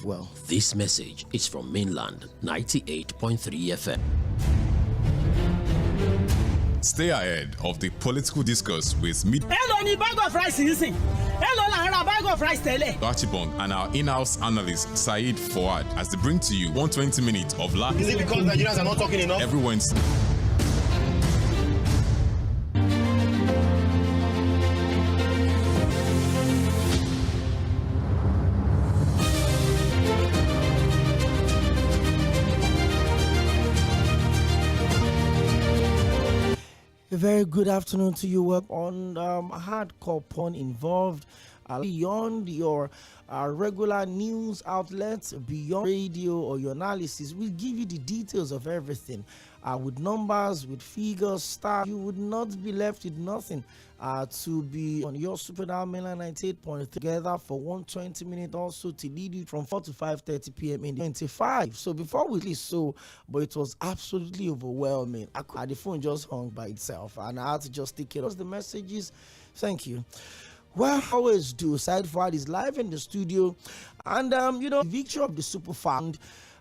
Well, This message is from Mainland 98.3 FM. Stay ahead of the political discourse with me, Hello, ni bag of rice using. Hello, la bag of rice tele. Archibald, and our in-house analyst Saeed Fouad as they bring to you 120 minutes of live. Is it because Nigerians are not talking enough? Every Wednesday. a very good afternoon to you. Work on hardcore porn involved beyond your regular news outlets, beyond radio or your analysis. We'll give you the details of everything with numbers, with figures, stats. You would not be left with nothing to be on your Super Dial Mainland 98.3 together for 120 minutes also to lead you from 4 to 5:30 p.m. in the 25. So before we listen, but it was absolutely overwhelming. The phone just hung by itself and I had to just take it. The messages, thank you. Well, always do. Saeed Fouad is live in the studio, and the victory of the Super Fund.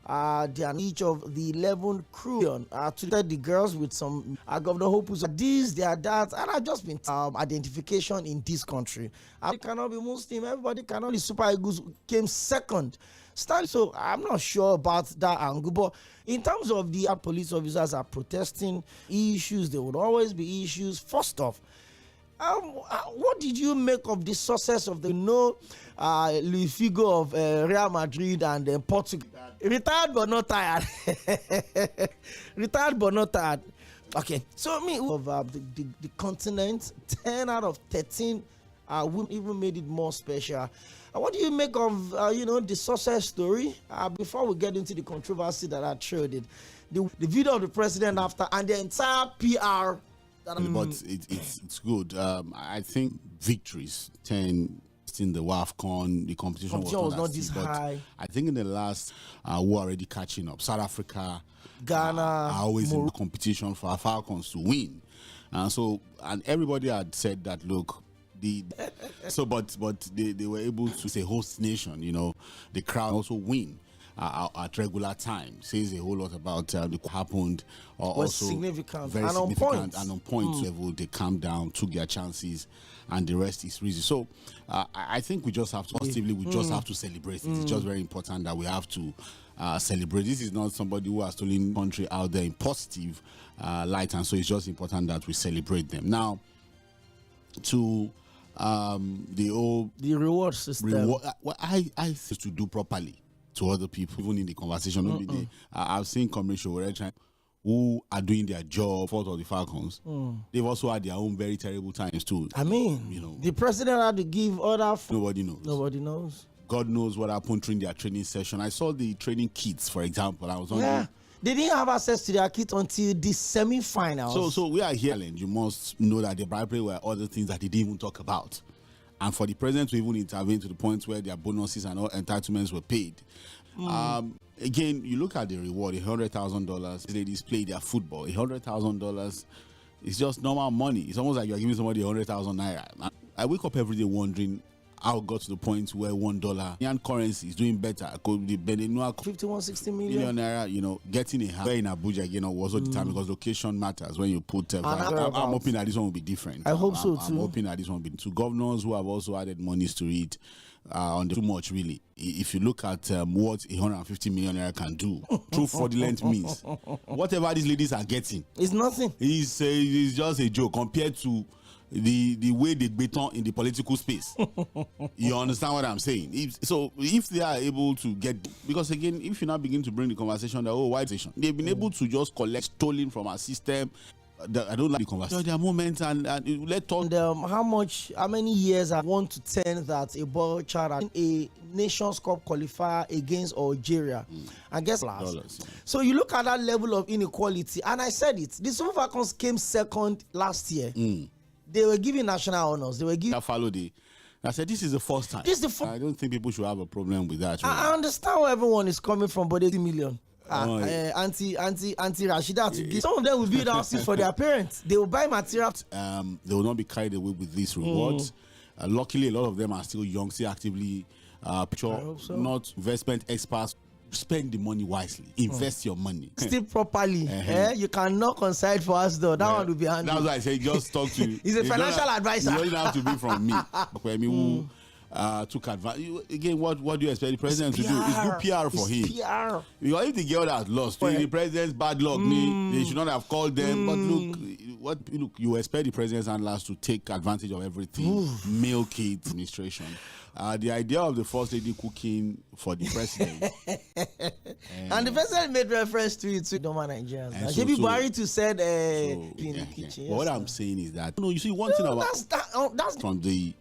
They are each of the 11 crew to the girls with some Governor Hopus. This, they are that, and I've just been identification in this country. I cannot be Muslim. Everybody cannot. The Super Eagles came second. So I'm not sure about that angle, but in terms of the police officers are protesting issues, there would always be issues. First off, what did you make of the success of the Luis Figo of Real Madrid and Portugal? Retired but not tired. Retired but not tired. Okay, so of the continent, 10 out of 13 women even made it more special. What do you make of the success story? Before we get into the controversy that I showed it, the video of the president after and the entire PR. But it's good. I think victories 10 in the WAFCON, the competition was not this high. I think in the last, we're already catching up. South Africa, Ghana, are always in the competition for our Falcons to win. And everybody had said that, look, but they were able to say host nation, the crowd also win. At regular time says a whole lot about what happened. Also significant, very and significant and on point level. They calmed down, took their chances, and the rest is easy. So I think we just have to positively. We just have to celebrate it. It's just very important that we have to celebrate. This is not somebody who has stolen country out there in positive light, and so it's just important that we celebrate them. Now, to the reward system. I to do properly to other people, even in the conversation. I've seen Cᴏ̀vɪᴜ who are doing their job for the Falcons. They've also had their own very terrible times too. I mean, the president had to give order. Nobody knows. Nobody knows. God knows what happened during their training session. I saw the training kits, for example. I was on. Yeah. They didn't have access to their kit until the semi-finals. So we are here, and you must know that the bribery were other things that they didn't even talk about. And for the president to even intervene to the point where their bonuses and all entitlements were paid. Again, you look at the reward, $100,000. These ladies play their football. $100,000 is just normal money. It's almost like you're giving somebody 100,000 naira. I wake up every day wondering how it got to the point where $1 Indian currency is doing better. Could the Benenua 51-60 million naira, getting a house in Abuja again was all the time because location matters when you put. I'm hoping that this one will be different. I hope so too. I'm hoping that this one will be two governors who have also added monies to it. Too much really. If you look at what 150 million naira can do through fraudulent means, whatever these ladies are getting, it's nothing. It's just a joke compared to the way they beton in the political space. You understand what I'm saying? If they are able to get, because again, if you now begin to bring the conversation that why station, they've been able to just collect stolen from our system. I don't like the conversation. There are moments and let's talk. How many years I want to tell that a boy child a Nations Cup qualifier against Algeria and guess last. Yeah. So you look at that level of inequality, and I said it. The Super Falcons came second last year. They were giving national honors. They were giving. I said this is the first time. I don't think people should have a problem with that. Really. I understand where everyone is coming from, but 80 million. Auntie Rashida to give. Some of them will build houses for their parents. They will buy material. They will not be carried away with these rewards. Luckily, a lot of them are still young, still actively not investment experts. Spend the money wisely. Invest your money. Still properly. You cannot concede for us though. That one will be handled. That's why I say just talk to. He's a financial advisor. You don't have to be from me. Who took advantage. Again, what do you expect the president to do? It's good PR for him. PR. Because if the girl has lost, the president's bad luck, they should not have called them. But look, you expect the president's handlers to take advantage of everything. Milk it, administration. The idea of the first lady cooking for the president. And the president made reference to it to normal Nigerians. Maybe Buhari to said in the kitchen. Yes, what I'm saying is that you see one thing about that's from the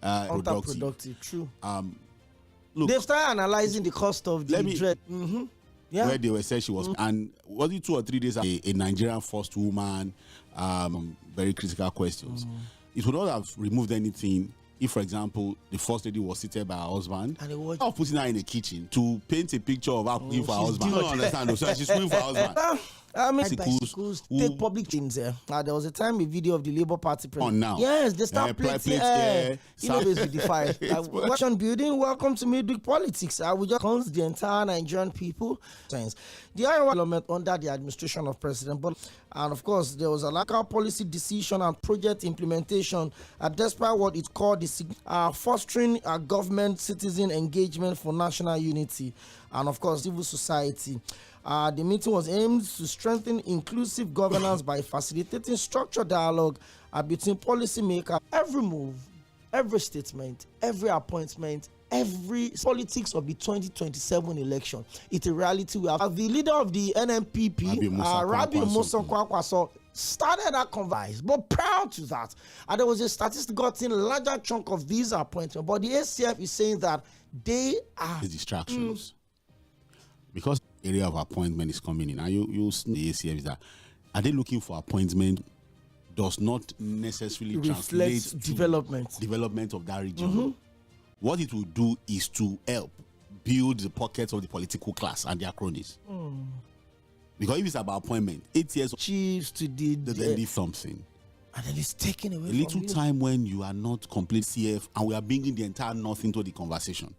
productive. True. Look, they've started analyzing the cost of the dread. Yeah. Where they were said she was, and was it 2 or 3 days a Nigerian first woman? Very critical questions. It would not have removed anything if, for example, the first lady was seated by her husband, and of putting her in the kitchen to paint a picture of her cooking for her husband. You don't understand. So she's cooking for her husband. Bicycles take public things there. There was a time a video of the Labour Party president. Now. Yes, they start plating with the fire. Watching building, welcome to Midweek Politics. We just cons the entire Nigerian people. The Iowa government under the administration of President Bola, and of course there was a lack of policy decision and project implementation. Despite what it called the fostering government citizen engagement for national unity, and of course civil society. The meeting was aimed to strengthen inclusive governance by facilitating structured dialogue between policymakers. Every move, every statement, every appointment, every politics of the 2027 election. It's a reality. We have the leader of the NNPP, Rabi M괡ᴇᴇᴅ, started that converse, but prior to that, there was a statistic gotten larger chunk of these appointments. But the ACF is saying that they are the distractions. Because area of appointment is coming in, and you see the ACF is that are they looking for appointment does not necessarily translate to development of that region. What it will do is to help build the pockets of the political class and their cronies. Because if it's about appointment, 8 years chiefs to the something, and then it's taken away. A little time when you are not complete CF, and we are bringing the entire North into the conversation.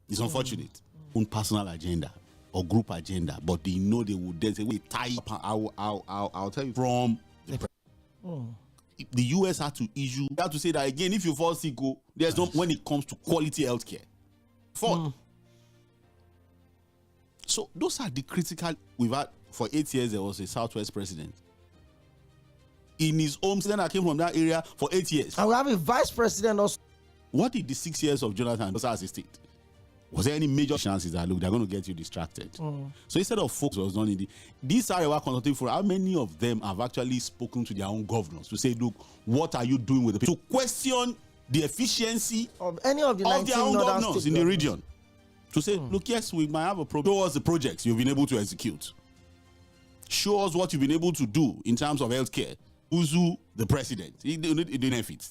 It's unfortunate. Own personal agenda or group agenda, but they know they would then say, "We tie up." I'll tell you from the US had to issue. You have to say that again. If you fall sick, there's no when it comes to quality healthcare. So those are the critical. We've had for 8 years. There was a Southwest president in his home. Then I came from that area for 8 years. And we have a vice president also. What did the 6 years of Jonathan do as a state? Was there any major chances that look they're going to get you distracted? So instead of focus was done in these Iowa consulting for how many of them have actually spoken to their own governors to say, look, what are you doing with the people? To question the efficiency of any of their own governors in the region. To say, look, yes, we might have a problem. Show us the projects you've been able to execute. Show us what you've been able to do in terms of healthcare. Uzu the president. He didn't benefit.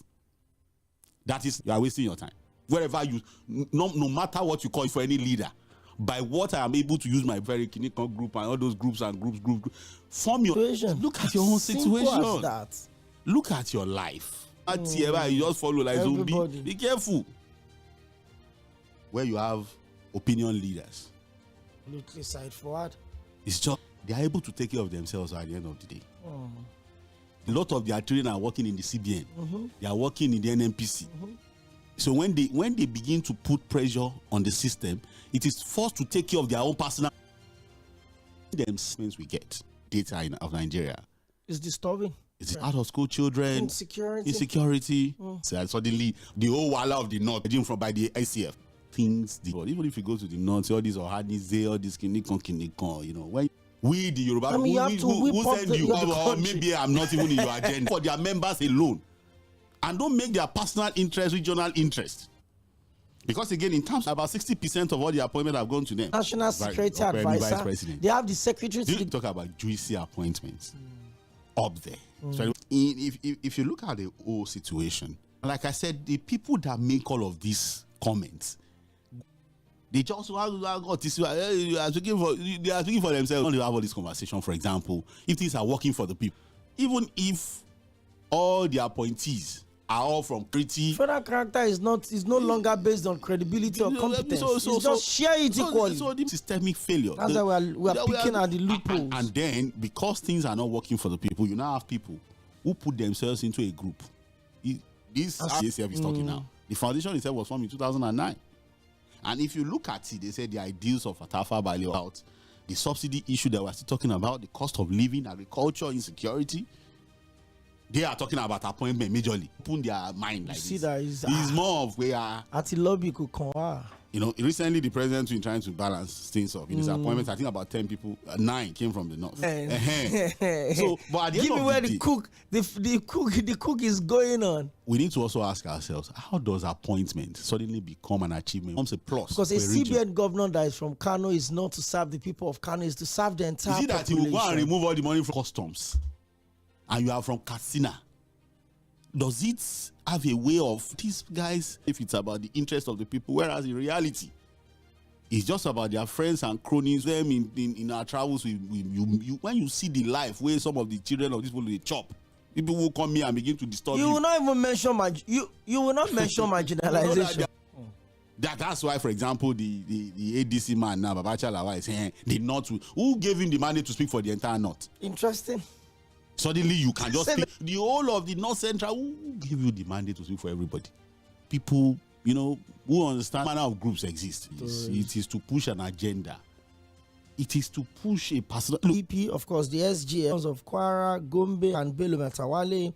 That is, you are wasting your time. Wherever you, no matter what you call it for any leader, by what I am able to use my very clinical group and all those groups, form your situation. Look at your own situation. Look at your life. You just follow like zombie. Be careful. Where you have opinion leaders, literally side forward. It's just they are able to take care of themselves at the end of the day. A lot of their children are working in the CBN. They are working in the NNPC. So when they begin to put pressure on the system, it is forced to take care of their own personal. Them we get data of Nigeria. It's disturbing. It's out of school children, insecurity. So suddenly the whole wala of the north, from by the ICF, things. Even if you go to the north, all these Ohadis, all these kinikon, you know, when we the Yoruba, who send you? Or maybe I'm not even in your agenda for their members alone. And don't make their personal interest regional interest. Because again, in terms about 60% of all the appointments have gone to them. National Security Advisor. They have the secretary. You talk about juicy appointments up there. So if you look at the whole situation, like I said, the people that make all of these comments, they just they are speaking for themselves. When they have all this conversation, for example, if things are working for the people, even if all the appointees are all from pretty. Federal character is no longer based on credibility or competence. It's just share it equally. So the systemic failure. That's why we are picking at the loopholes. And then, because things are not working for the people, you now have people who put themselves into a group. This ACF is talking now. The foundation itself was formed in 2009. And if you look at it, they said the ideals of Atafa Balewa out, the subsidy issue that we're still talking about, the cost of living, agriculture, insecurity. They are talking about appointment majorly. Put their mind like see this. that is it's more of where at the lobby could come. You know, recently the president been trying to balance things up. In his appointments, I think about 10 people, 9 came from the north. So, but at the give end me of where the cook is going on. We need to also ask ourselves, how does appointment suddenly become an achievement? Becomes a plus. Because a region? CBN governor that is from Kano is not to serve the people of Kano, is to serve the entire population. Is it that he will go and remove all the money from customs? And you are from Katsina? Does it have a way of these guys, if it's about the interest of the people, whereas in reality, it's just about their friends and cronies. Them in our travels, when you see the life where some of the children of these people they chop, people will come here and begin to disturb you. You will not even mention you will not mention marginalization. That's why, for example, the ADC man now, Babacha Lawa, is saying the North, who gave him the mandate to speak for the entire North? Interesting. Suddenly you can just speak. The whole of the North Central, who give you the mandate to speak for everybody? People, you know, who understand manner of groups exist. It is to push an agenda. It is to push a personal. EP, of course, the SGMs of Kwara, Gombe, and Bello Metawale.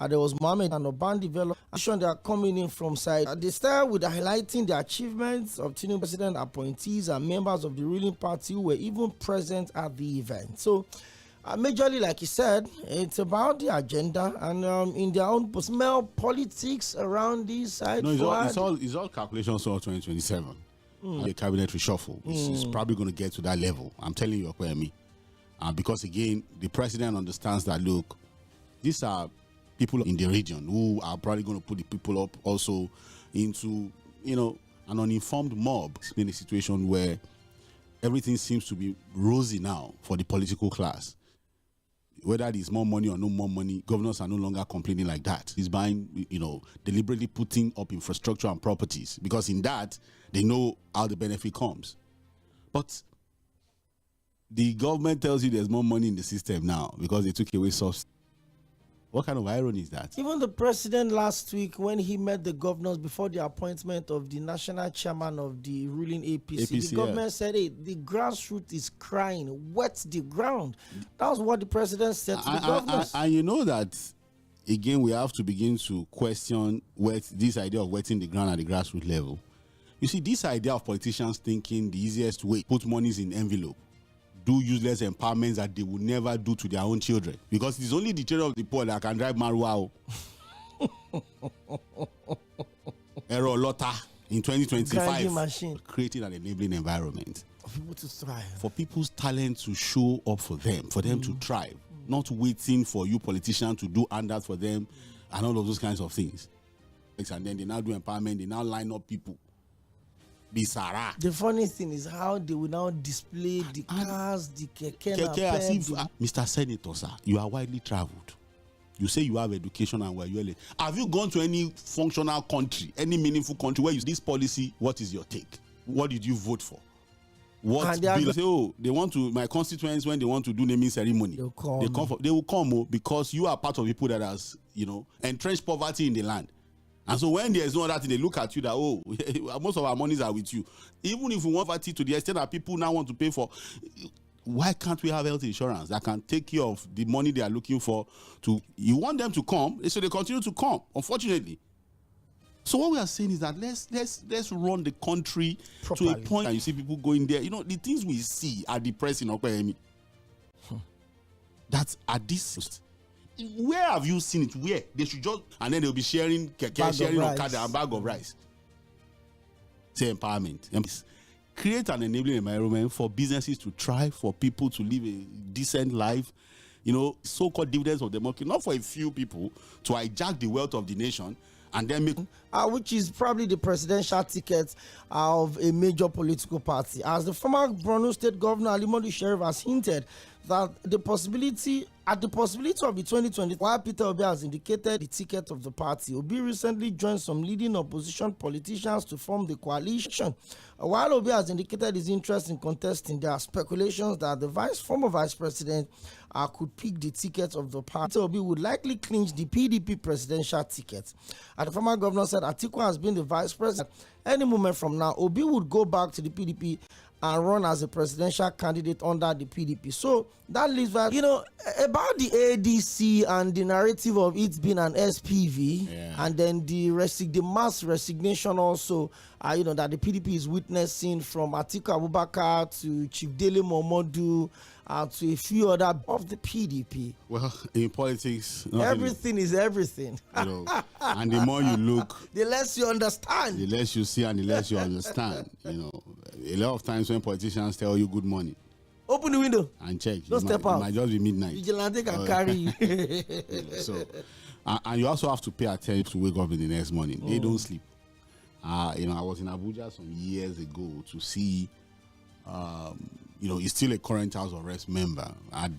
There was Mohammed and Oban development. They are coming in from side. They start with highlighting the achievements of Tinubu president appointees and members of the ruling party who were even present at the event. So, majorly, like you said, it's about the agenda and in their own personal politics around this side. No, it's all calculations for 2027. The cabinet reshuffle is probably going to get to that level. I'm telling you, Okoyemi. Because again, the president understands that, look, these are people in the region who are probably going to put the people up also into, you know, an uninformed mob in a situation where everything seems to be rosy now for the political class. Whether there's more money or no more money, governors are no longer complaining like that. He's buying, you know, deliberately putting up infrastructure and properties because in that, they know how the benefit comes. But the government tells you there's more money in the system now because they took away subsidy. What kind of irony is that? Even the president last week, when he met the governors before the appointment of the national chairman of the ruling APC, the government said, hey, the grassroots is crying, wet the ground. That was what the president said to the governors. And you know that, again, we have to begin to question this idea of wetting the ground at the grassroots level. You see, this idea of politicians thinking the easiest way, put monies in envelope, do useless empowerments that they will never do to their own children. Because it's only the children of the poor that can drive Marua. Error Lotta in 2025. Creating an enabling environment. For people to thrive. For people's talent to show up for them to thrive. Not waiting for you politicians to do handouts for them and all of those kinds of things. And then they now do empowerment, they now line up people. Bisara. The funny thing is how they will now display the cars, the keke as if, Mr. Senator, sir, you are widely traveled. You say you have education and have you gone to any functional country, any meaningful country where you this policy? What is your take? What did you vote for? What bill? Say, they want to, my constituents, when they want to do naming ceremony, they will come because you are part of people that has, you know, entrenched poverty in the land. And so when there's no other thing, they look at you that, oh, most of our monies are with you. Even if we want poverty to the extent that people now want to pay for, why can't we have health insurance that can take care of the money they are looking for? You want them to come, so they continue to come, unfortunately. So what we are saying is that let's run the country properly. To a point, and you see people going there. You know, the things we see are depressing. That's at this. Where have you seen it? Where they should just, and then they'll be sharing Okada and bag of rice. Say empowerment. Create an enabling environment for businesses to thrive, for people to live a decent life. You know, so-called dividends of democracy, not for a few people to hijack the wealth of the nation and then make, which is probably the presidential ticket of a major political party. As the former Borno State Governor Alimadu Sheriff has hinted that the possibility At the possibility of the 2020, while Peter Obi has indicated the ticket of the party, Obi recently joined some leading opposition politicians to form the coalition. While Obi has indicated his interest in contesting, there are speculations that the former vice president could pick the ticket of the party. Peter Obi would likely clinch the PDP presidential ticket. And the former governor said Atiku has been the vice president. Any moment from now, Obi would go back to the PDP and run as a presidential candidate under the PDP. So that leaves that, about the ADC and the narrative of it being an SPV, and then the mass resignation also, that the PDP is witnessing, from Atiku Abubakar to Chief Dele Momodu to a few other of the PDP. Well, in politics, everything is everything. And the more you look, the less you understand. The less you see and the less you understand. A lot of times when politicians tell you good morning, open the window and check. Don't step out. It might just be midnight. Vigilante can carry you. So, and you also have to pay attention to wake up in the next morning. They don't sleep. I was in Abuja some years ago to see. He's still a current House of Reps member. I'd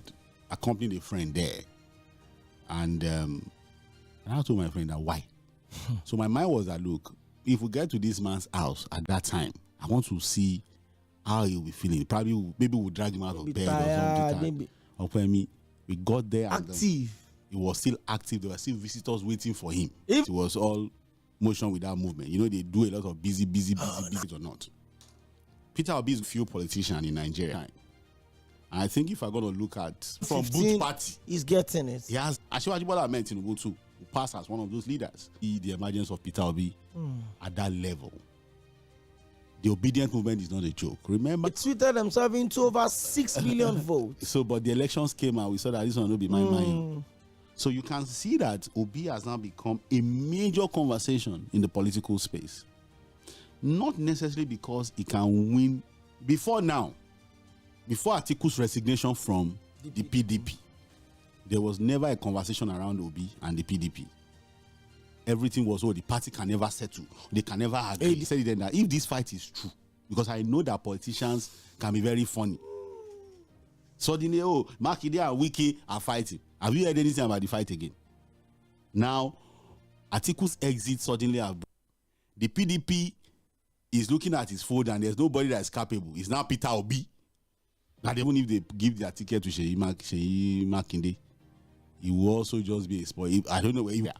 accompanied a friend there, and I told my friend that why. So my mind was that, look, if we get to this man's house at that time, I want to see how he'll be feeling. Maybe we'll drag him out of bed or something. We got there. Active. He was still active. There were still visitors waiting for him. It was all motion without movement. They do a lot of busy or not. Peter Obi is a few politician in Nigeria. And I think if I'm going to look at from both party, he's getting it. He has Asiwaju Bola Ahmed Tinubu too, who passed as one of those leaders. The emergence of Peter Obi at that level. The obedient movement is not a joke. Remember, he tweeted himself into over 6 million votes. So, but the elections came out. We saw that this one will be my mind. So you can see that Obi has now become a major conversation in the political space. Not necessarily because he can win. Before Atiku's resignation from the PDP, there was never a conversation around Obi and the PDP. Everything was, the party can never settle. They can never agree. He said then that if this fight is true, because I know that politicians can be very funny. Suddenly, Makinde and Wike are fighting. Have you heard anything about the fight again? Now, Atiku's exit suddenly, the PDP is looking at his phone and there's nobody that is capable. It's now Peter Obi. That even if they give their ticket to ᴏᴜᴜ Makinde, he will also just be a spoil. I don't know where he is.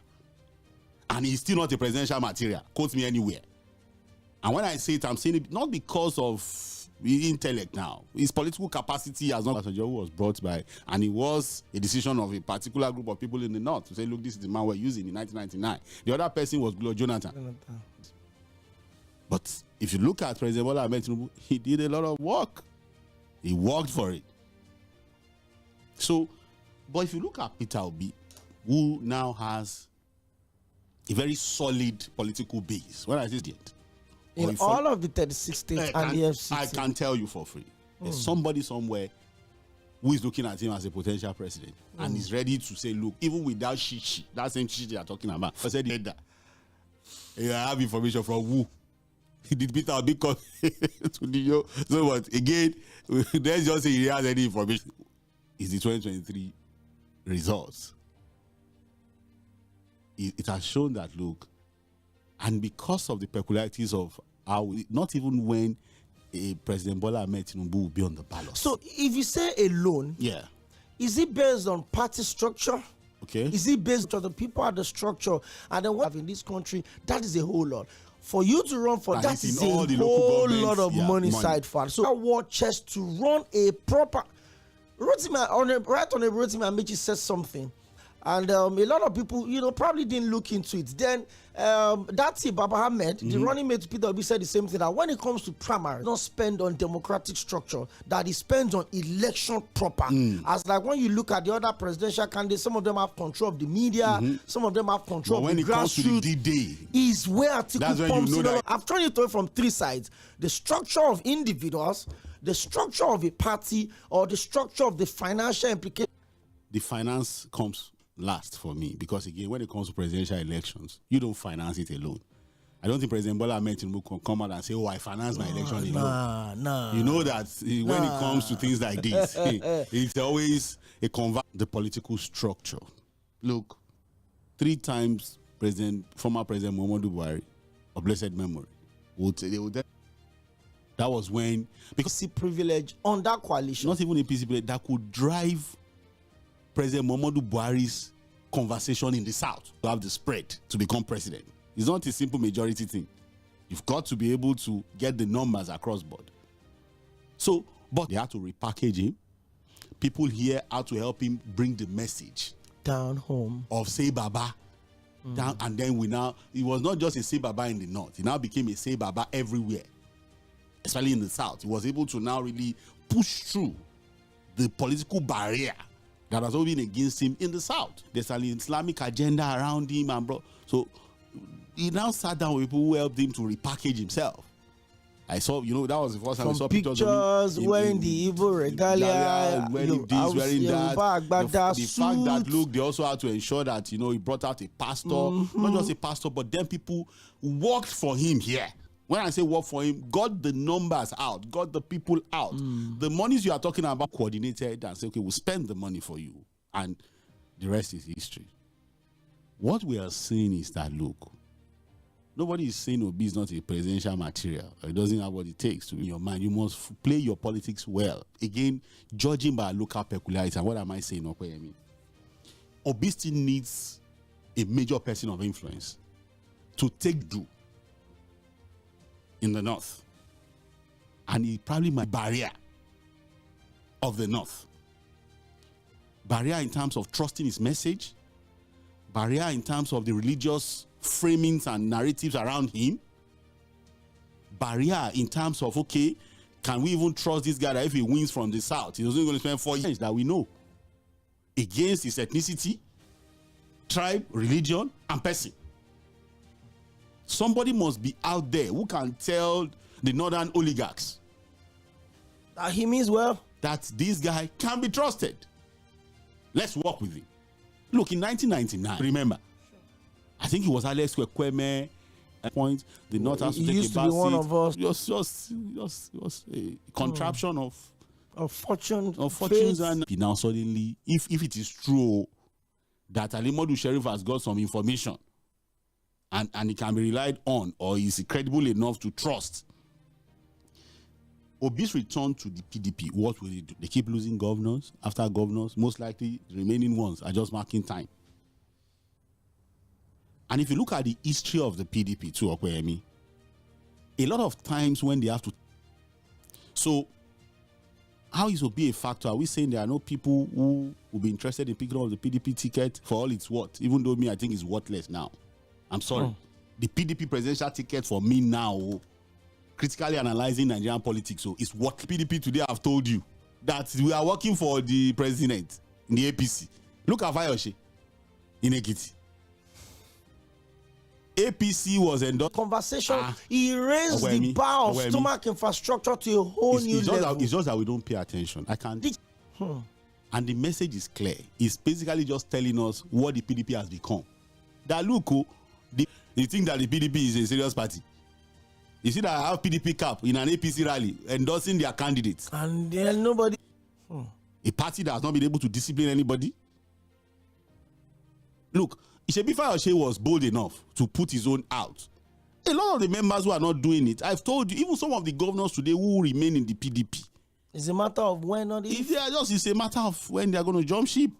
And he's still not a presidential material. Quote me anywhere. And when I say it, I'm saying it not because of his intellect now. His political capacity has not. Who was brought by, and it was a decision of a particular group of people in the north to say, look, this is the man we're using in 1999. The other person was Jonathan. But if you look at President Bola Ahmed Tinubu, he did a lot of work. He worked for it. So, but if you look at Peter Obi, who now has a very solid political base, when I say it, in all of the 36 states and the FCT, I can tell you for free, there's somebody somewhere who is looking at him as a potential president and is ready to say, look, even without that same shit they are talking about, I said that. I have information from who? Did Peter Obi come to the show? So what? Again, let's just say he has any information. It's the 2023 results. It has shown that, look, and because of the peculiarities of how, not even when President Bola Ahmed Tinubu will be on the ballot. So if you say alone, is it based on party structure? Okay. Is it based on the people at the structure? And then what in this country, that is a whole lot. For you to run for that is a whole lot of money side for. So I want chest to run a proper. Rotimi Amaechi said something. And a lot of people, probably didn't look into it. Then Baba Ahmed, the running mate to Peter Obi, said the same thing, that when it comes to primary, don't spend on democratic structure, that he spends on election proper. As like when you look at the other presidential candidates, some of them have control of the media, some of them have control of the grassroots. When it comes to the D-Day, is where Atiku pumps in. I've tried it from three sides: the structure of individuals, the structure of a party, or the structure of the financial implication. The finance comes last for me, because again, when it comes to presidential elections, you don't finance it alone. I don't think President Bola Ahmed Tinubu can come out and say, "Oh, I financed my election." Nah. You know that when it comes to things like this, it's always a the political structure. Look, 3 times former President Muhammadu Buhari, of blessed memory, that was when, because PC privilege on that coalition, not even a PC privilege that could drive President Muhammadu Buhari's conversation in the South to have the spread to become president. It's not a simple majority thing. You've got to be able to get the numbers across board. So, but they had to repackage him. People here had to help him bring the message down home of Say Baba. Down, and then it was not just a Say Baba in the North. It now became a Say Baba everywhere, especially in the South. He was able to now really push through the political barrier that has always been against him in the South. There's an Islamic agenda around him, and so he now sat down with people who helped him to repackage himself. I saw, that was the first time I saw pictures wearing the Igbo regalia, wearing this, wearing that. The fact that, look, they also had to ensure that, he brought out a pastor, not just a pastor, but then people worked for him here. When I say work for him, got the numbers out, got the people out. The monies you are talking about coordinated and say, okay, we'll spend the money for you. And the rest is history. What we are saying is that, look, nobody is saying Obi is not a presidential material. It doesn't have what it takes to be in your mind. You must play your politics well. Again, judging by local peculiarities. And what am I saying? Obi still needs a major person of influence to take due in the North. And he probably my barrier of the North. Barrier in terms of trusting his message. Barrier in terms of the religious framings and narratives around him. Barrier in terms of, okay, can we even trust this guy that if he wins from the South, he's only going to spend 4 years that we know against his ethnicity, tribe, religion, and person. Somebody must be out there who can tell the northern oligarchs that he means well, that this guy can be trusted. Let's work with him. Look, in 1999, remember, I think it was Alex Kwekwe point. The North has to take a back one of us. Just a contraption of fortunes, and now suddenly, if it is true that Ali Modu Sheriff has got some information and it can be relied on, or is credible enough to trust, Obi's return to the PDP, what will they do? They keep losing governors after governors. Most likely, the remaining ones are just marking time. And if you look at the history of the PDP too, a lot of times when they have to... So, how is Obi a factor? Are we saying there are no people who will be interested in picking up the PDP ticket for all it's worth? Even though I think it's worthless now. I'm sorry. The PDP presidential ticket for me now, critically analyzing Nigerian politics, so it's what PDP today have told you, that we are working for the president in the APC. Look at Fayoshe in Ekiti. APC was endorsed. Conversation, he raised the bar of stomach infrastructure to a whole new level. It's just that we don't pay attention. I can't. And the message is clear. It's basically just telling us what the PDP has become. That look, you think that the PDP is a serious party. You see that I have PDP cap in an APC rally endorsing their candidates. And there's nobody. A party that has not been able to discipline anybody. Look, Isebi Fayoshe was bold enough to put his own out. A lot of the members who are not doing it, I've told you, even some of the governors today who remain in the PDP. It's a matter of when or if. It's a matter of when they are going to jump ship.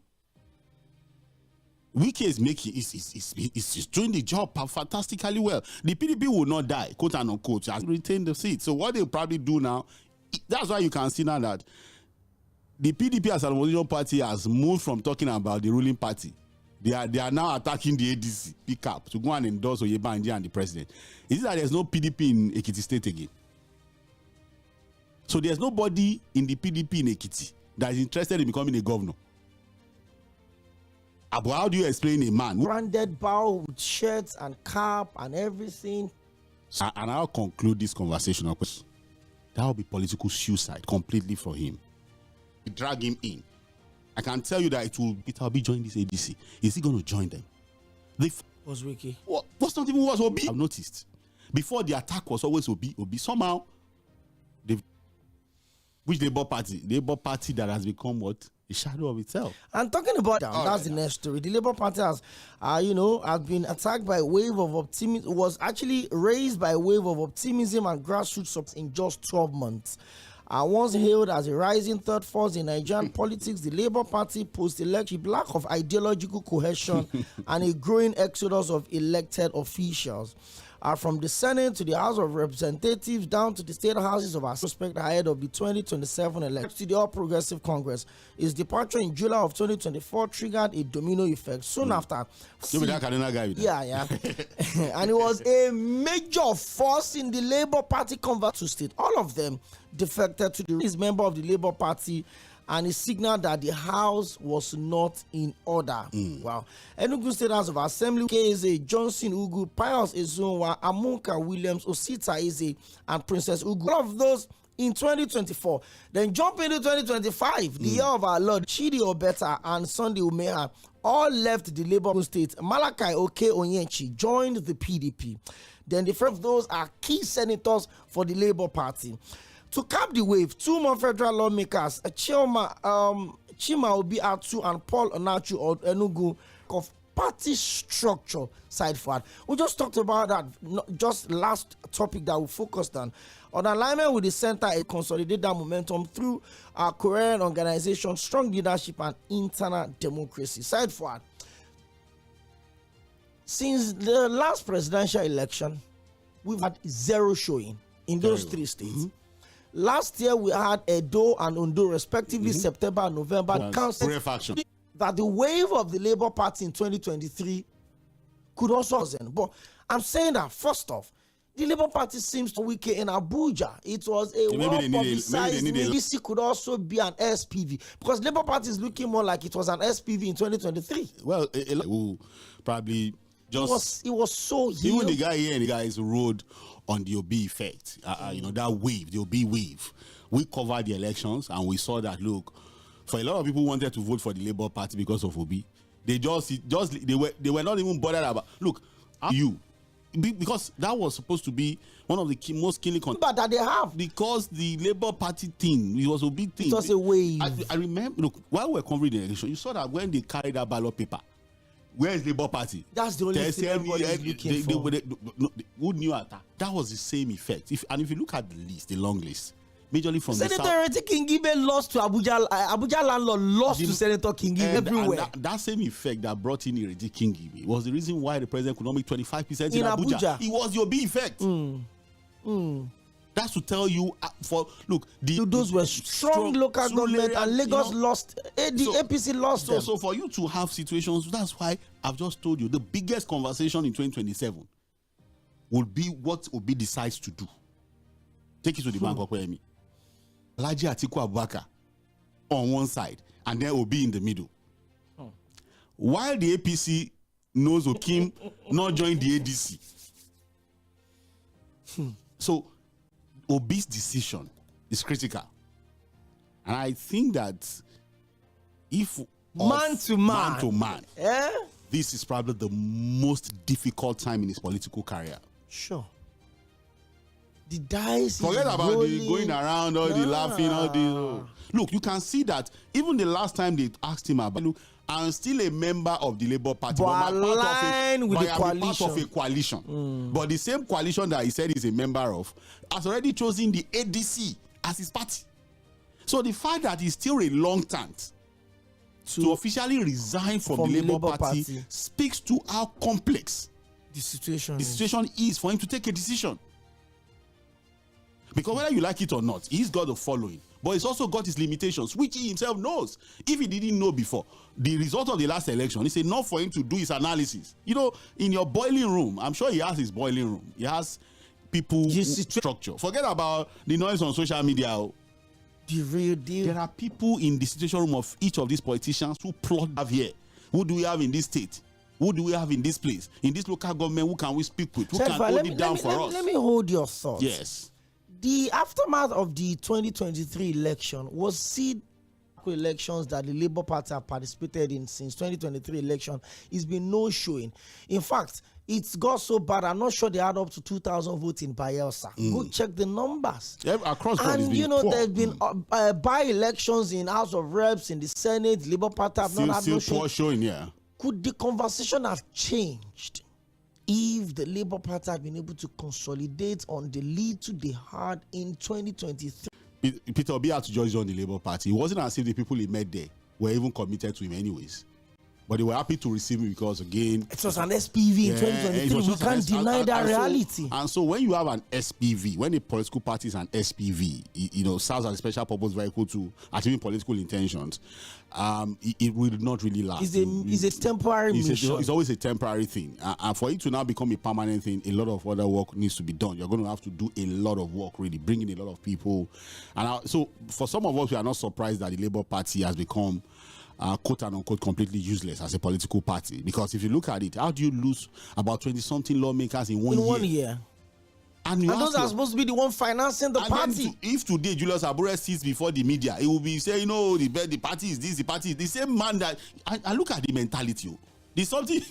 Wike is making is doing the job fantastically well. The PDP will not die, quote and unquote, has retained the seat. So what they'll probably do now, that's why you can see now that the PDP as an opposition party has moved from talking about the ruling party. They are now attacking the ADC pickup to go and endorse Oyebanji and the president. Is it that there's no PDP in Ekiti State again? So there's nobody in the PDP in Ekiti that is interested in becoming a governor. But how do you explain a man branded bow with shirts and cap and everything? And I'll conclude this conversation. That will be political suicide completely for him. Drag him in. I can tell you that Peter Obi join this ADC. Is he going to join them? Was Wiki? What's not even was Obi? I've noticed Before the attack was always Obi. Somehow, which Labour Party? Labour Party that has become what? A shadow of itself. And talking about that's the next story. The Labour Party has, has been attacked by a wave of optimism. Was actually raised by a wave of optimism and grassroots support in just 12 months. Once hailed as a rising third force in Nigerian politics, the Labour Party post-election lack of ideological cohesion and a growing exodus of elected officials. From the Senate to the House of Representatives down to the state houses of our suspect ahead of the 2027 election. To the All Progressive Congress, his departure in July of 2024 triggered a domino effect. Soon after, and it was a major force in the Labour Party convert to state. All of them defected to his member of the Labour Party, and he signaled that the house was not in order. Wow. Enugu State House of Assembly, Eze, Johnson Ugu, Pius Ezonwa, Amunka Williams, Osita Eze, and Princess Ugu. All of those in 2024. Then jump into 2025, the year of our Lord, Chidi Obeta and Sunday Umeha all left the Labour State. Malachi Oke-Onyenchi joined the PDP. Then the first of those are key senators for the Labour Party. To cap the wave, two more federal lawmakers, Chima Obi Atu and Paul Onachu of Enugu, of party structure side forward. We just talked about that, just last topic that we focused on alignment with the center, a consolidate that momentum through our coherent organization, strong leadership, and internal democracy. Side forward. Since the last presidential election, we've had zero showing in those three states. Last year, we had Edo and Ondo, respectively, September and November. That the wave of the Labour Party in 2023 could also happen. But I'm saying that, first off, the Labour Party seems to weaken in Abuja. It was a well-publicized ADC could also be an SPV. Because Labour Party is looking more like it was an SPV in 2023. Well, probably just... It was so huge. Even the guy here and the guys rode on the Obi effect, that wave, the Obi wave. We covered the elections and we saw that, look, for a lot of people who wanted to vote for the Labour Party because of Obi, they were not even bothered about, look, because that was supposed to be one of the most key but that they have. Because the Labour Party thing, it was a big thing. It was a wave. I remember, look, while we were covering the election, you saw that when they carried that ballot paper, where is Labour Party? That's the only thing everybody's looking for. Who knew that? That was the same effect. If you look at the list, the long list, majorly from Senator the south. Senator Kingibe lost to Abuja. Abuja landlord lost to Senator Kingibe everywhere. And that same effect that brought in Ireti Kingibe was the reason why the president could not make 25% in Abuja. It was the Obi effect. That's to tell you, those were strong local government, and Lagos lost. APC lost them. So for you to have situations, that's why I've just told you the biggest conversation in 2027 will be what Obi decides to do. Take it to the bank of Kwemi. Alhaji Atiku Abubakar on one side, and then Obi in the middle. While the APC knows Okim not join the ADC. So Obi's decision is critical. And I think that if man to man, this is probably the most difficult time in his political career. Sure. The dice. Forget about the going around, all the laughing, all the. Look, you can see that even the last time they asked him about, look, I'm still a member of the Labour Party, but I'm part of a coalition. But the same coalition that he said he's a member of has already chosen the ADC as his party. So the fact that he's still reluctant to officially resign from the Labour Party speaks to how complex the situation is for him to take a decision. Because whether you like it or not, he's got a following. But he's also got his limitations, which he himself knows. If he didn't know before, the result of the last election, it's enough for him to do his analysis. You know, in your boiling room, I'm sure he has his boiling room. He has people structure. Forget about the noise on social media. The real deal. There are people in the situation room of each of these politicians who plot have here. Who do we have in this state? Who do we have in this place? In this local government, who can we speak with? Who can hold it down for us? Let me hold your thoughts. Yes. The aftermath of the 2023 election was seen elections that the Labour Party have participated in since 2023 election, it's been no showing. In fact, it's got so bad, I'm not sure they had up to 2,000 votes in Bayelsa. Go check the numbers. Yeah, across board, and you know, there's been by-elections in House of Reps, in the Senate. Labour Party have not had no showing. Yeah. Could the conversation have changed if the Labour Party had been able to consolidate on the lead to the hard in 2023? Peter Obi had to judge on the Labour Party. It wasn't as if the people he met there were even committed to him anyways. But they were happy to receive him because, again, it was an SPV in 2023. We can't deny that reality. And so when you have an SPV, when a political party is an SPV, you know, serves as a special purpose vehicle to achieving political intentions, it will not really last. It's a temporary mission. It's always a temporary thing. And for it to now become a permanent thing, a lot of other work needs to be done. You're going to have to do a lot of work, really, bring in a lot of people. And so for some of us, we are not surprised that the Labour Party has become quote and unquote completely useless as a political party, because if you look at it, how do you lose about 20-something lawmakers in one year? And those are supposed to be the one financing the party. If today Julius Abure sits before the media, he will be saying, "No, the party is this, the party is the same man." That I look at the mentality. There's something.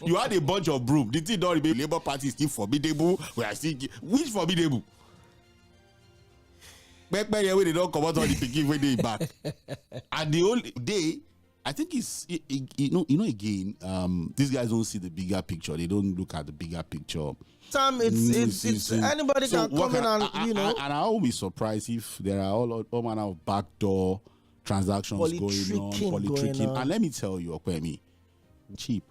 You had a bunch of broom. The thing don't remain. Labour Party is still formidable. We are still which formidable? Back when they don't come out on the picking when they back. And the only day, I think it's again, these guys don't see the bigger picture. They don't look at the bigger picture. Sam, it's anybody can come in and, you know. And I will be surprised if there are all manner of backdoor transactions going on, politicking. And let me tell you, Okwemi, cheap.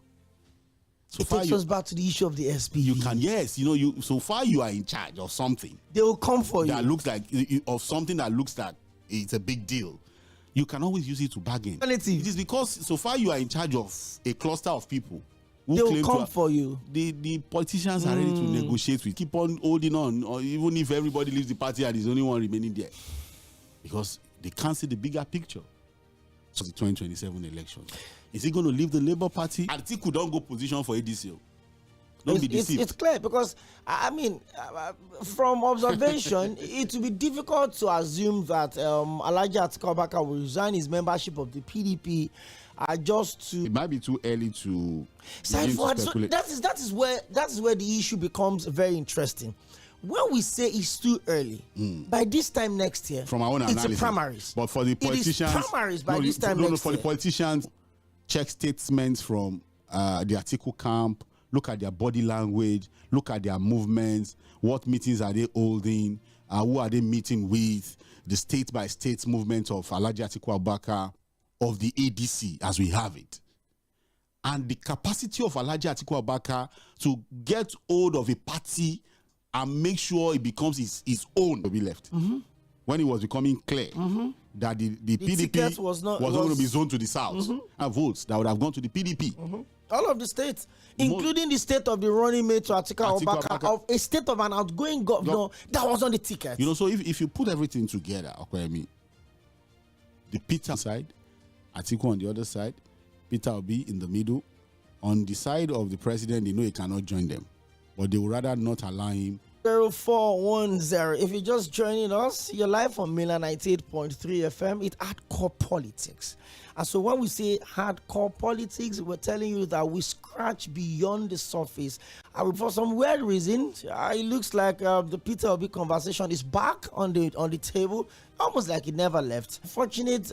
So it takes us back to the issue of the SP. You can, yes, you know, so far you are in charge of something. They will come for that looks like, of something that looks like it's a big deal. You can always use it to bargain. It is because so far you are in charge of a cluster of people who they will come for you. The politicians are ready to negotiate with. Keep on holding on, or even if everybody leaves the party and there's only one remaining there, because they can't see the bigger picture. So the 2027 election. Is he going to leave the Labour Party? Atiku don't go position for ADC. Don't be deceived. It's clear, because, I mean, from observation, it will be difficult to assume that Alhaji Atiku Abubakar will resign his membership of the PDP just to... It might be too early to... So that is where the issue becomes very interesting. When we say it's too early, by this time next year, from our own analysis, it's a primaries. But for the politicians, it is primaries by this time next year. For the politicians, check statements from the Atiku camp, look at their body language, look at their movements, what meetings are they holding, who are they meeting with, the state-by-state movement of Alhaji Atiku Abubakar, of the ADC as we have it. And the capacity of Alhaji Atiku Abubakar to get hold of a party and make sure it becomes his own to be left. When it was becoming clear that the PDP was going to be zoned to the south, and votes that would have gone to the PDP. All of the states, including the state of the running mate to Atiku Abubakar, of a state of an outgoing governor that was on the ticket. You know, so if you put everything together, okay, I mean, the Peter side, Atiku on the other side, Peter will be in the middle. On the side of the president, they know he cannot join them, but they would rather not allow him. 0410. If you're just joining us, you're live on Mainland 98.3 FM. It's hardcore politics. And so when we say hardcore politics, we're telling you that we scratch beyond the surface. For some weird reason, it looks like the Peter Obi conversation is back on the table, almost like it never left. Fortunate,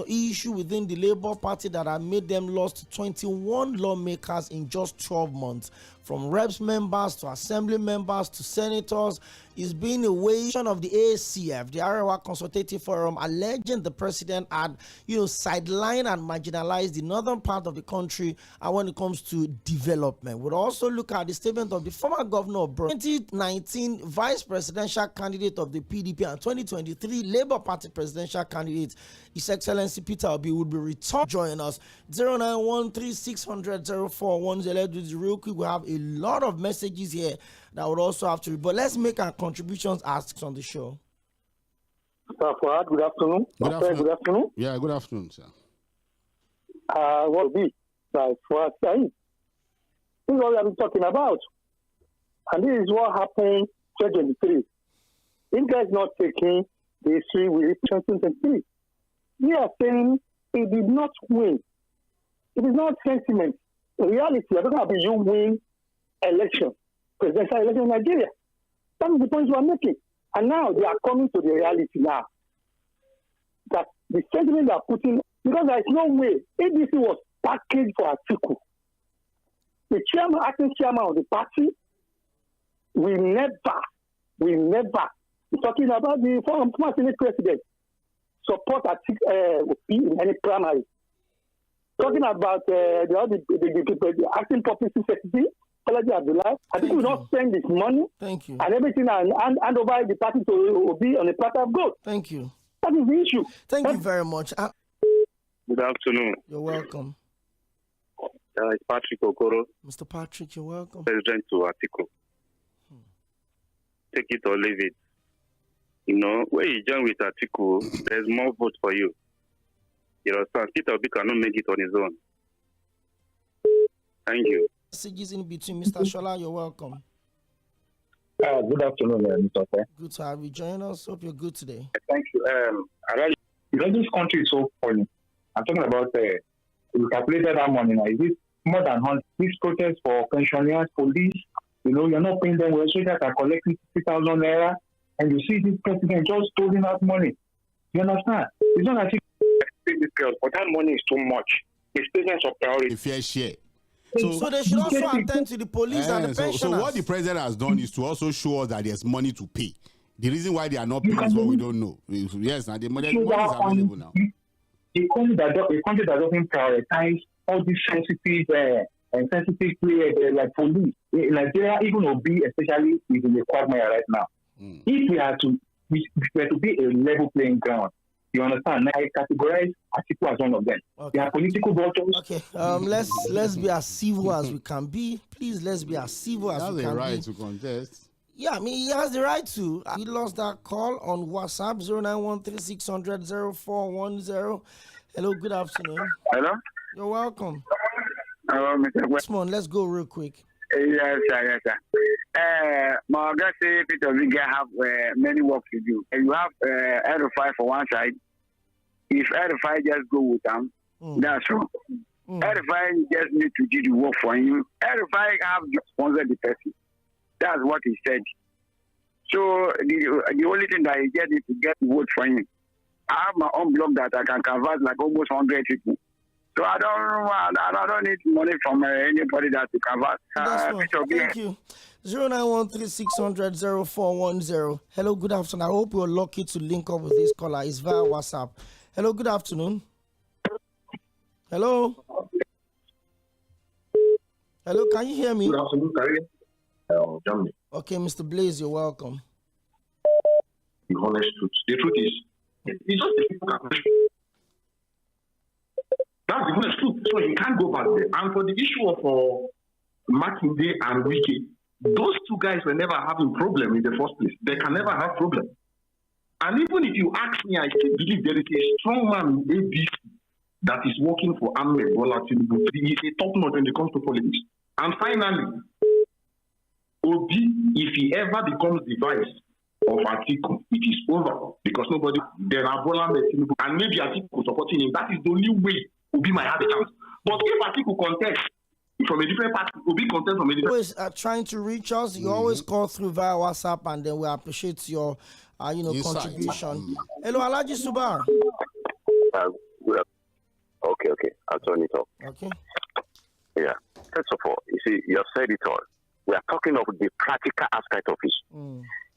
issue within the Labour Party that had made them lost 21 lawmakers in just 12 months. From reps members to assembly members to senators, is being a wation of the ACF, the Arewa Consultative Forum, alleging the president had, sidelined and marginalized the northern part of the country when it comes to development. We'll also look at the statement of the former governor of Borno, 2019 vice presidential candidate of the PDP and 2023 Labour Party presidential candidate, His Excellency Peter Obi, will be returned. Join us 09136000410. Let's do this real quick. We have a lot of messages here that would also have to read, but let's make our contributions asked on the show. Sir Fuad, good afternoon. Good afternoon. Good afternoon. Yeah, good afternoon, sir. What be like Fuad saying? This is what I'm talking about, and this is what happened 2023. You guys not taking the history with 2023. we are saying he did not win. It is not sentiment. In reality, you're talking about you win election, presidential election in Nigeria. That is the point you are making. And now they are coming to the reality now. That the sentiment they are putting, because there is no way ADC was packaged for Atiku. The chairman, acting chairman of the party, we never, talking about the former Senate president, support Atiku in any primary. Talking about the acting publicity secretary, I think we not spend this money. Thank you. And everything and hand over the party to Obi on a platter of gold. Thank you. That is the issue. Thank you very much. Good afternoon. You're welcome. It's Patrick Okoro, Mr. Patrick, you're welcome. President to Atiku. Take it or leave it. You know, when you join with Atiku, there's more votes for you. You know, Peter Obi cannot make it on his own. Thank you. Messages in between. Mr. Shola, you're welcome. Good afternoon, Mr. Fair. Good to have you join us. Hope you're good today. Thank you. This country is so funny. I'm talking about we calculated that money now. Is it more than 100? This protest for pensioners, police, you're not paying them well, so that are collecting 50,000 naira, and you see this president just throwing out money. You understand? It's not as if but that money is too much. It's business of priority. Fair share. So they should also attend to the police and the pensioners. So what the president has done is to also show us that there's money to pay. The reason why they are not paying is what we don't know. Yes, now the money is available now. A country that doesn't prioritize all these sensitive players like police in Nigeria, even Obi especially is in the quagmire right now. If we are to be a level playing ground, you understand? Now I categorize Atiku as one of them. Okay. They are political voters. Okay. Let's be as civil as we can be. Please, let's be as civil as we can be. He has the right to contest. Yeah, I mean, he has the right to. We lost that call on WhatsApp 0913-600-0410. Hello, good afternoon. Hello? You're welcome. Hello, Mr. Come on, let's go real quick. Yes, sir. My guy say Peter Obi have many work to do. You have Ed-Rufai for one side. If Ed-Rufai just go with them, that's wrong. Ed-Rufai just need to do the work for him. Ed-Rufai have to sponsor the person. That's what he said. So the only thing that he get is to get vote for him. I have my own blog that I can convert like almost 100 people. So I don't need money from anybody that to convert. Thank you. 0913-600-0410. Hello, good afternoon. I hope you're lucky to link up with this caller. It's via WhatsApp. Hello, good afternoon. Hello. Hello, can you hear me? Good afternoon, Germany. Okay, Mr. Blaze, you're welcome. The honest truth. The truth is, it's just the people that that's the honest truth. So he can't go back there. And for the issue of Makinde and Wike, those two guys were never having problem in the first place. They can never have problem. And even if you ask me, I still believe there is a strong man in ADC that is working for Ahmed Bola Tinubu. He is a top notch when it comes to politics. And finally, Obi, if he ever becomes the vice of Atiku, it is over because there are Bola Tinubu and maybe Atiku supporting him. That is the only way Obi might have a chance. But if Atiku contests from a different party, Obi contests from a different always trying to reach us. You always call through via WhatsApp, and then we appreciate your contribution. Hello, Alhaji Subar. Okay. I'll turn it off. Okay. Yeah. First of all, you see, you have said it all. We are talking of the practical aspect of it.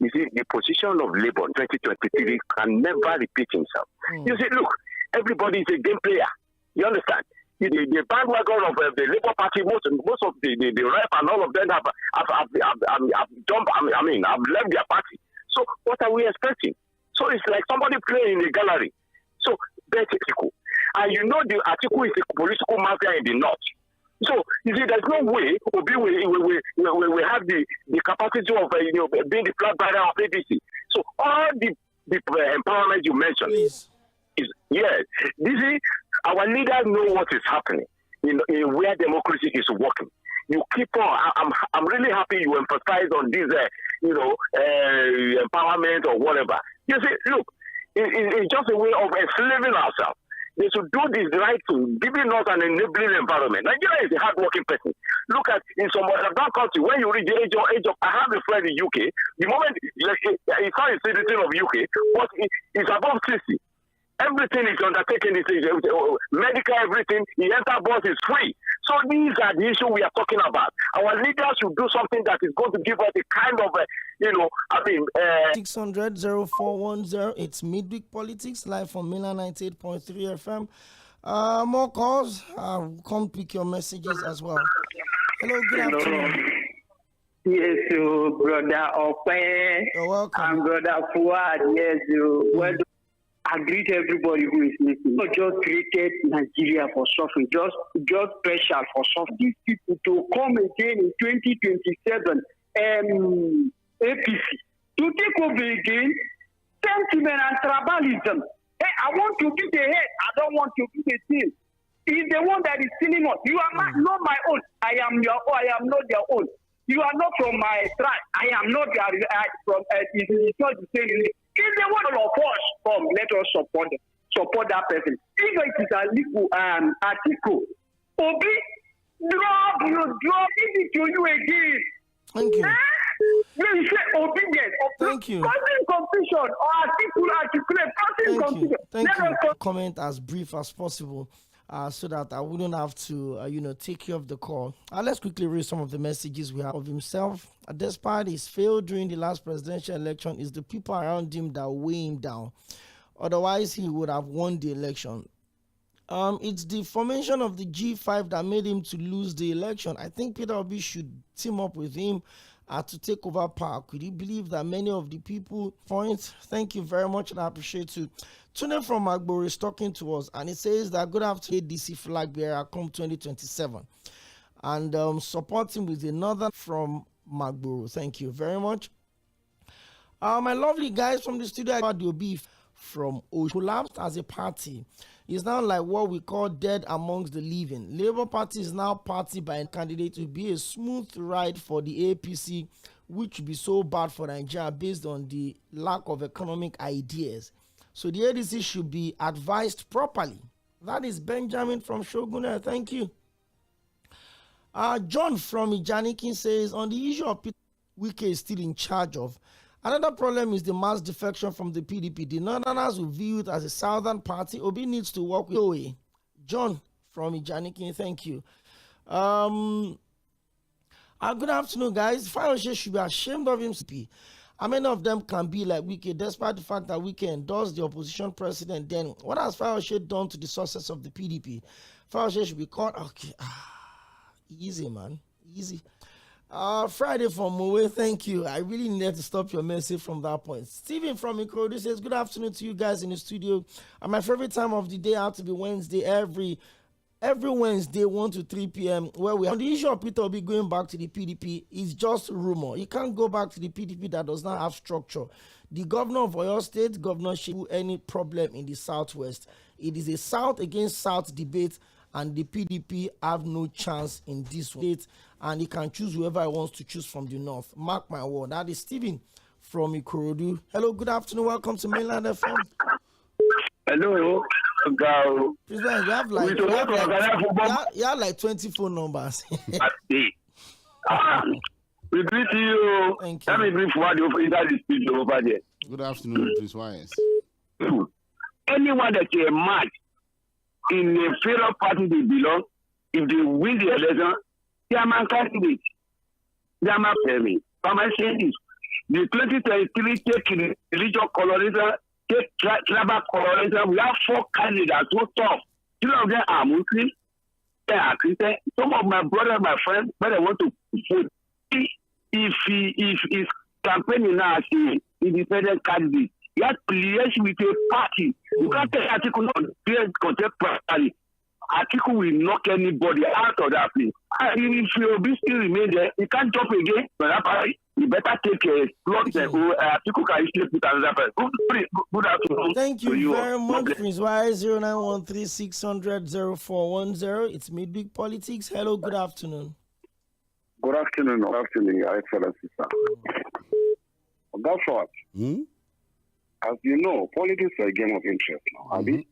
You see, the position of Labour in 2023 can never repeat himself. You see, look, everybody is a game player. You understand? The bandwagon of the Labour Party, most of the rep and all of them have jumped. I've left their party. So what are we expecting? So it's like somebody playing in the gallery. So that's Atiku. And you know the Atiku is a political mafia in the north. So you see, there's no way Obi will have the capacity of being the flag bearer of ADC. So all the empowerment you mentioned is this is our leaders know what is happening in where democracy is working. You keep on. I'm really happy you emphasize on this empowerment or whatever. You see, look, It's just a way of enslaving ourselves. They should do this right thing, giving us an enabling environment. Nigeria is a hardworking person. Look at in some other country, when you reach the age of I have a friend in UK, the moment he's not a citizen of UK, but he's above 60. Everything is undertaken, medical, everything, he enters bus is free. So these are the issues we are talking about. Our leaders should do something that is going to give us a kind of, 600-0410. It's Midweek Politics, live from Milan 98.3 FM. More calls. Come pick your messages as well. Hello, good afternoon. Yes, you, brother Ope. You're welcome. I'm brother Fuad. Yes, you. Well, I greet everybody who is listening. Not just created Nigeria for suffering, just pressure for suffering. These people to come again in 2027, APC, to take over again, sentiment and tribalism. Hey, I want to be the head. I don't want to be the tail. He's the one that is killing us. You are not my own. I am your own. I am not your own. You are not from my tribe. I am not from. It's not the same. If they want all of us come, let us support that person. If it is a legal article, Obi, drop it to you again. Thank you. You say obedience. Thank you. Causing confusion or articulate, causing confusion. Thank you. Comment as brief as possible. So that I wouldn't have to, take care of the call. Let's quickly read some of the messages we have of himself. Despite his failure during the last presidential election, it's the people around him that weigh him down. Otherwise, he would have won the election. It's the formation of the G5 that made him to lose the election. I think Peter Obi should team up with him to take over power. Could you believe that many of the people point? Thank you very much, and I appreciate you. Tune from Magboro is talking to us, and it says that good afternoon, DC flag bearer come 2027, and supporting with another from Magboro. Thank you very much. My lovely guys from the studio, Audio Beef from collapsed as a party. It's now like what we call dead amongst the living. Labour Party is now party by a candidate to be a smooth ride for the APC, which would be so bad for Nigeria based on the lack of economic ideas. So the ADC should be advised properly. That is Benjamin from Shogun. Thank you. John from Ijanikin says, on the issue of Peter Wike is still in charge of, another problem is the mass defection from the PDP. The Northerners will view it as a Southern party. Obi needs to work with OA. John from Ijanikin, thank you. Good afternoon, guys. Fayose should be ashamed of himself. How many of them can be like Wike, despite the fact that Wike endorsed the opposition president? Then what has Fayose done to the success of the PDP? Fayose should be caught. Okay, easy, man, easy. Friday from Mowe, thank you. I really needed to stop your message from that point. Stephen from Mikodo says, good afternoon to you guys in the studio. And my favorite time of the day had to be Wednesday, every Wednesday, 1 to 3 p.m., where we have the issue of Peter Obi going back to the PDP is just rumor. You can't go back to the PDP that does not have structure. The governor of Oyo State, governorship, any problem in the Southwest. It is a South against South debate, and the PDP have no chance in this state, and he can choose whoever he wants to choose from the North. Mark my word. That is Stephen from Ikorodu. Hello, good afternoon. Welcome to Mainland FM. Hello. Please, you have like 20 phone numbers. We greet you. Thank you. Let me bring forward inside the studio over there. Good afternoon, Prince Wise. Anyone that is a match in the federal party they belong, if they win the election, they are my candidate. They are my family. But I'm saying this. The 2023 take religious colorism, take tribal colorism. We have 4 candidates so tough. 3 of them are Muslim, they are Christian. Some of my brothers, my friends, but they want to vote. If he's campaigning now as an independent candidate, he has to liaise with a party. You can't tell Atiku not to contest party. Atiku will knock anybody out of that place. And if you still remain there, you can't jump again. You better take a slot. Atiku can easily put another person. Good afternoon. Thank you very much, Prince Wise. 0913-600-0410. It's Midweek Politics. Hello, good afternoon. Good afternoon, Your Excellency, sir. That's what. as you know, politics is a game of interest now. Abi?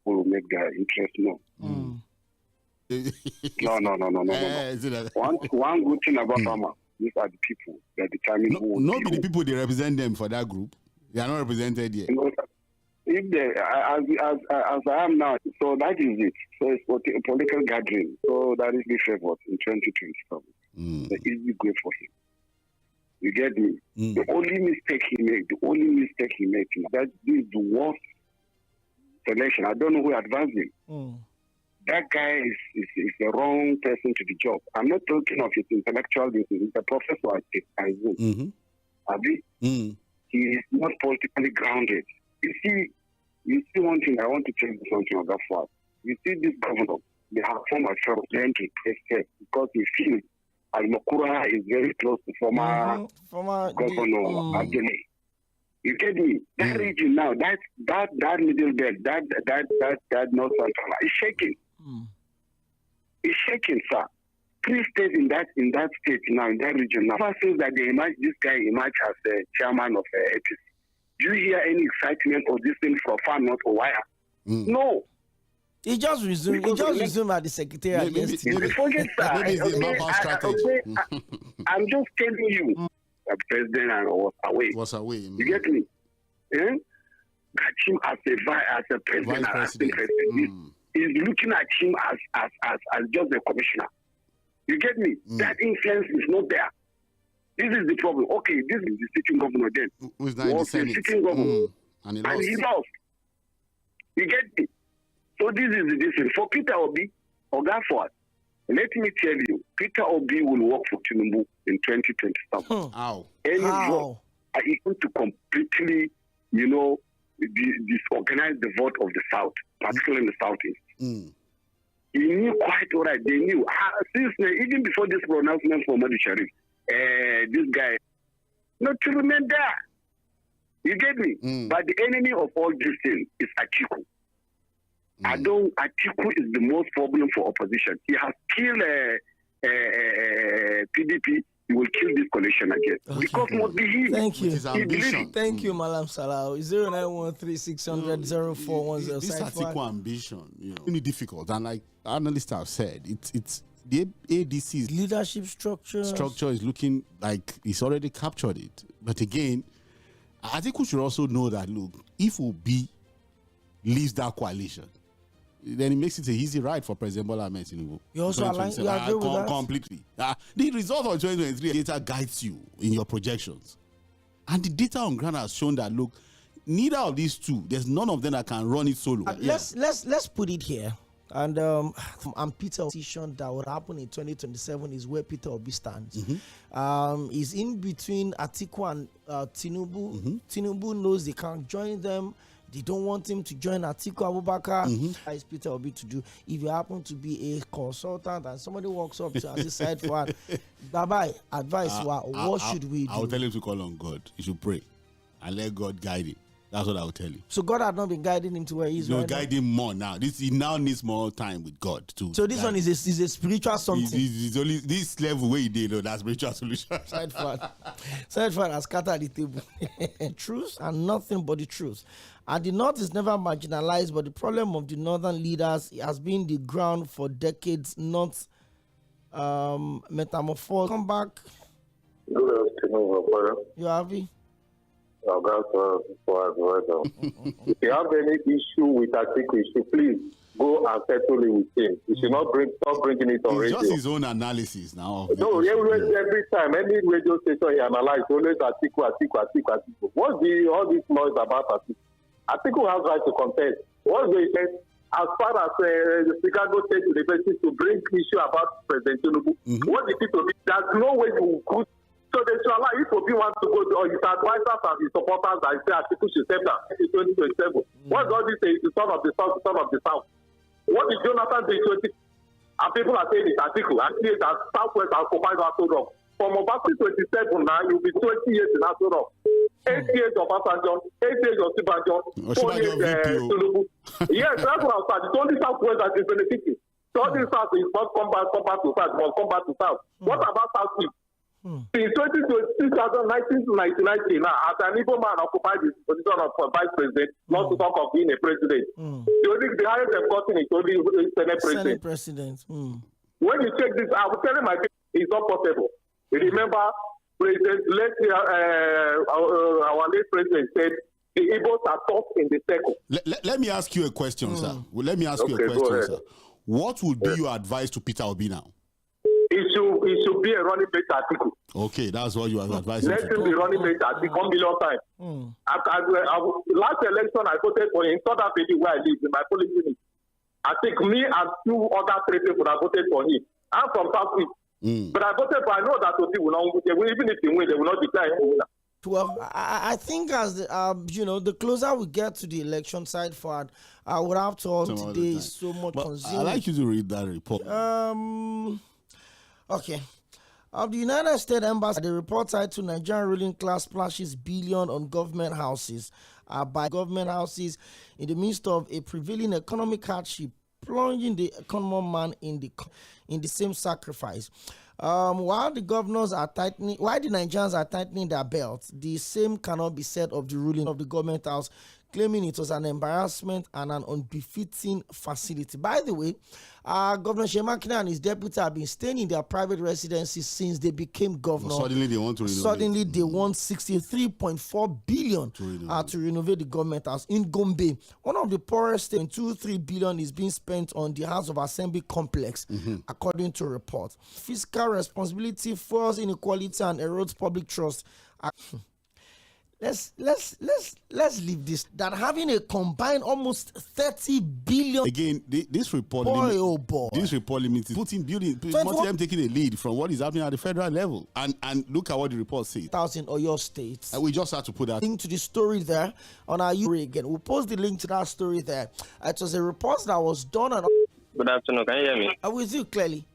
Will make their interest known. No. One good thing about farmers, these are the people that determine who. Not be the people they represent them for that group. They are not represented yet. If they, as I am now, so that is it. So it's a political gathering. So that is the favored in 2027. The easy way for him. You get me? The only mistake he made, that this is the worst selection. I don't know who advanced him. That guy is the wrong person to the job. I'm not talking of his intellectual business. He's a professor at Zoom. He is not politically grounded. You see one thing, I want to tell you something on that part. You see this governor, they have formed a friend to press because he feels Al-Makura is very close to former governor Abdele. You get me? That region now, that middle belt, that north central is shaking. It's shaking, sir. 3 states in that state now, in that region now. First says that this guy emerged as the chairman of APC. Do you hear any excitement or this thing from far north or wire? No. He just resumed. At the secretariat yesterday. Forget that. I'm just telling you, the president was away. You get me? At him as a president, He's looking at him as just a commissioner. You get me? That influence is not there. This is the problem. Okay, this is the sitting governor then. Who's not in the Senate? Sitting governor. And he lost. You get me? So this is the difference. For Peter Obi, Ogaford, let me tell you, Peter Obi will work for Tinubu in 2027. Any vote are equal to completely, disorganize the vote of the South, particularly in the Southeast. He knew quite all right. They knew. Since even before this pronouncement from Madi Sharif, this guy, not to remain there. You get me? But the enemy of all this thing is Atiku. Atiku is the most problem for opposition. He has killed PDP. He will kill this coalition again. Okay. Because must be him. Thank you. Thank you, Malam Salah. 0913-600-0410. This Atiku ambition, really difficult. And like analysts have said, it's the ADC's leadership structure is looking like it's already captured it. But again, Atiku should also know that, look, if Obi leaves that coalition, then it makes it an easy ride for President Bola Ahmed Tinubu. You also agree with that? Completely. The result of 2023 data guides you in your projections. And the data on ground has shown that, look, neither of these two, there's none of them that can run it solo. Let's put it here. And Peter decision that would happen in 2027 is where Peter Obi stands. Is in between Atiku and Tinubu. Tinubu knows they can't join them. They don't want him to join Atiku Abubakar. How is Peter Obi to do? If you happen to be a consultant and somebody walks up to this side for bye-bye, advice, what should we do? I will tell him to call on God. He should pray and let God guide him. That's what I will tell you. So God had not been guiding him to where he is right now? Guide him more now. He now needs more time with God too. So this one is a spiritual something. It's only this level where he did, that's spiritual solution. Side fan has scattered the table. Truth and nothing but the truth. And the North is never marginalized, but the problem of the Northern leaders has been the ground for decades, not metamorphosed. Come back. Good afternoon, You happy? If you have any issue with Atiku, please go and settle it with him. You should not stop bringing it on radio. It's just his own analysis now. No, every time, any radio station he analyzes, always Atiku. What's all this noise about Atiku? Atiku has right to contest. What they said, as far as the Chicago State University to bring issue about President Tinubu, what the people do, there's no way you could. So they should allow if Obi wants to go to his advisors and his supporters that say Atiku should step down in 2027. What's all this say? It's the son of the South, the son of the South. What did Jonathan do in 20? And people are saying it's Atiku. And see that Southwest has combined Aso Rock. From about 27 now, you'll be 20 years in Aso Rock. 8 years of Asanjo, 8 years of Sibanjo, 4 years Tinubu. Yes, that's what I'm saying. It's only Southwest that is benefiting. So all this South is must come back to South, must come back to South. What about South East? In 2019 to 1990, now, as an Igbo man occupied the position of vice president, not to talk of being a president, the highest they've gotten is only Senate president. When you check this, I will tell you my people, it's not possible. Remember, our late president said, the Igbos are taught in the circle. Let me ask you a question, sir. Let me ask you a question, sir. What would be your advice to Peter Obi now? It should be a running mate article. Okay, that's what you are advising. Let him be running mate article 1 million times. Last election, I voted for him in South Africa, where I live, in my police unit. I think me and 2 other 3 people have voted for him. I'm from South East. But I voted for, I know that Obi will not, even if they win, they will not declare him winner. Well, I think as the closer we get to the election side forward, I would have to today is so much consumed. I'd like you to read that report. Okay. Of the United States Embassy, the report titled Nigerian ruling class splashes billion on government houses by government houses in the midst of a prevailing economic hardship, plunging the common man in the same sacrifice. While the Nigerians are tightening their belts, the same cannot be said of the ruling of the government house, claiming it was an embarrassment and an unbefitting facility. By the way, Governor Shemakina and his deputy have been staying in their private residences since they became governor. Suddenly they want to renovate. Suddenly they want 63.4 billion to renovate the government house in Gombe. One of the poorest states, 2-3 billion is being spent on the House of Assembly complex, according to reports. Fiscal responsibility fuels inequality and erodes public trust. Let's leave this. That having a combined almost 30 billion. Again, this report this report limits putting most of them taking a lead from what is happening at the federal level. And look at what the report says. 1,000 or your states. And we just had to put that link to the story there on our again. We'll post the link to that story there. It was a report that was done on. Good afternoon. Can you hear me? I'm with you clearly.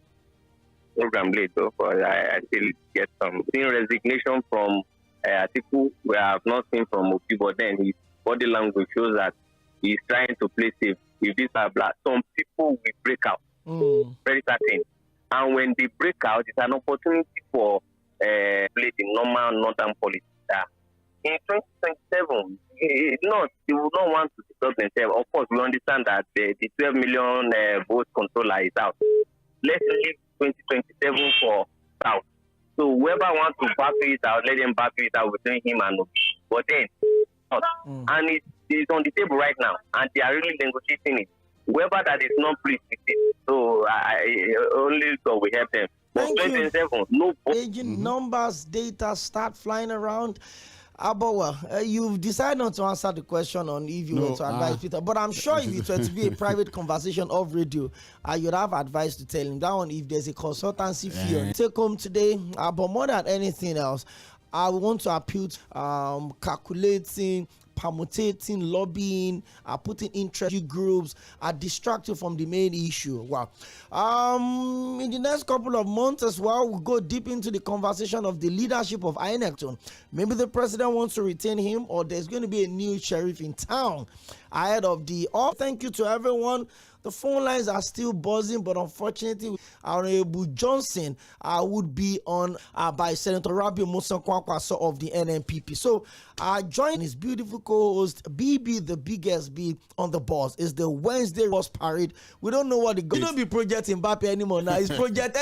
Program late though, but I still get some resignation from article we have not seen from Obi, but then his body language shows that he's trying to play safe. If these are black, some people will break out, very certain. And when they break out, it's an opportunity for play the normal northern politics. In 2027, they will not want to disturb themselves. Of course, we understand that the 12 million vote controller is out. Let's leave 2027 for South. So whoever wants to battle it out, let them battle it out between him and Obi. But then, and it's on the table right now, and they are really negotiating it. Whoever that is not pleased with it, so only God will help them. But 2027, no. Agent numbers, data start flying around. But you've decided not to answer the question on if you want to advise Peter. But I'm sure if it were to be a private conversation off radio, you'd have advice to tell him that one. If there's a consultancy fee, take home today. But more than anything else, I want to appeal to calculating, permutating, lobbying, putting interest groups, distracted from the main issue. Wow. In the next couple of months as well, we'll go deep into the conversation of the leadership of INEC. Maybe the president wants to retain him, or there's going to be a new sheriff in town ahead of the off. Thank you to everyone. The phone lines are still buzzing, but unfortunately, Honorable Johnson would be on by Senator Rabiu Musa Kwankwaso of the NNPP. So, join his beautiful co-host, BB, the biggest B on the boss. It's the Wednesday Ross Parade. We don't know what the going to be Project Mbappe anymore now. It's Project